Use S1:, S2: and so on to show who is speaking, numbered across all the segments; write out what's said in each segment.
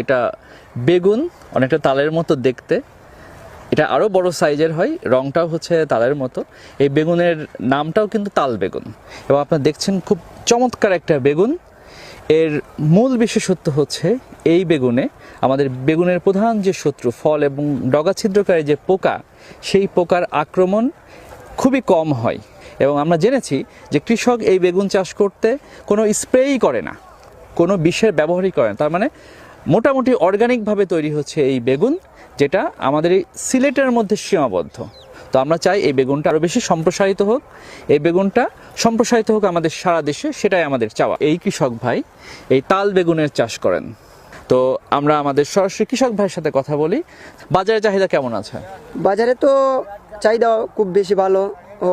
S1: এটা বেগুন, অনেকটা তালের মতো দেখতে। এটা আরও বড় সাইজের হয়, রংটাও হচ্ছে তালের মতো। এই বেগুনের নামটাও কিন্তু তাল বেগুন। এবং আপনারা দেখছেন খুব চমৎকার একটা বেগুন। এর মূল বিশেষত্ব হচ্ছে এই বেগুনে আমাদের বেগুনের প্রধান যে শত্রু ফল এবং ডগা ছিদ্রকারী যে পোকা, সেই পোকার আক্রমণ খুবই কম হয়। এবং আমরা জেনেছি যে কৃষক এই বেগুন চাষ করতে কোনো স্প্রেই করে না, কোনো বিষের ব্যবহারই করে না। তার মানে মোটামুটি অর্গানিকভাবে তৈরি হচ্ছে এই বেগুন, যেটা আমাদের এই সিলেটের মধ্যে সীমাবদ্ধ। তো আমরা চাই এই বেগুনটা আরও বেশি সম্প্রসারিত হোক, এই বেগুনটা সম্প্রসারিত হোক আমাদের সারা দেশে, সেটাই আমাদের চাওয়া। এই কৃষক ভাই এই তাল বেগুনের চাষ করেন। তো আমরা আমাদের সরাসরি কৃষক ভাইয়ের সাথে কথা বলি। বাজারে চাহিদা কেমন আছে?
S2: বাজারে তো চাহিদাও খুব বেশি ভালো,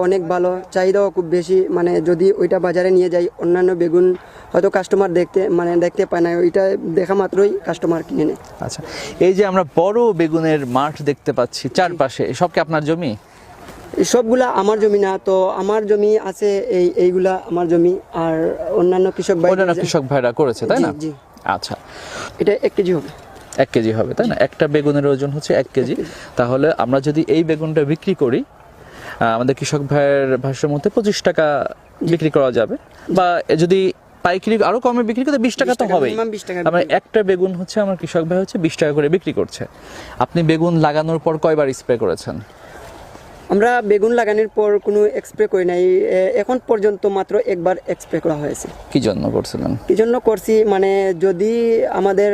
S2: অনেক ভালো, চাহিদাও খুব বেশি। মানে যদি ওইটা বাজারে নিয়ে যাই, অন্যান্য বেগুন হয়তো কাস্টমার দেখতে পায় না, ওইটা দেখা মাত্রই কাস্টমার কিনে নেয়।
S1: আচ্ছা, এই যে আমরা বড় বেগুনের মাঠ দেখতে পাচ্ছি চারপাশে, সব কি আপনার জমি?
S2: এই সবগুলা আমার জমি না, তো আমার জমি আছে, এইগুলা আমার জমি, আর অন্যান্য
S1: কৃষক ভাইরা করেছে, তাই না?
S2: জি।
S1: আচ্ছা,
S2: এটা 1 কেজি হবে।
S1: 1 কেজি হবে, তাই না? একটা বেগুনের ওজন হচ্ছে 1 কেজি। তাহলে আমরা যদি এই বেগুনটা বিক্রি করি, আমাদের কৃষক ভাইয়ের ভাষ্যের মধ্যে 25 টাকা বিক্রি করা যাবে। বা যদি পাইকারি আরো কমে বিক্রি করতে 20 টাকা তো হবেই। মানে একটা বেগুন হচ্ছে আমার কৃষক ভাই হচ্ছে 20 টাকা করে বিক্রি করছে। আপনি বেগুন লাগানোর পর কয়বার স্প্রে করেছেন?
S2: আমরা বেগুন লাগানোর পর কোনো স্প্রে করি নাই, এখন পর্যন্ত মাত্র একবার স্প্রে করা হয়েছে।
S1: কি জন্য করছিলেন?
S2: কি জন্য করছি, মানে যদি আমাদের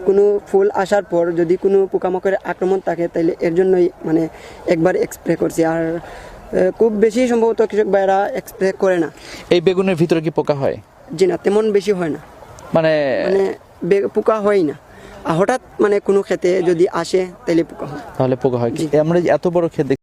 S2: কোনো ফুল আসার পর যদি কোনো পোকামাকড়ের আক্রমণ থাকে, তাহলে এর জন্যই মানে একবার স্প্রে করছি। আর খুব বেশি সম্ভবত কৃষক ভাইরা স্প্রে করে না।
S1: এই বেগুনের ভিতরে কি পোকা হয়?
S2: জি না, তেমন বেশি হয় না,
S1: মানে
S2: পোকা হয় না। হঠাৎ মানে কোনো ক্ষেতে যদি আসে তাহলে পোকা হয়।
S1: তাহলে পোকা হয় কি? আমরা এত বড় ক্ষেত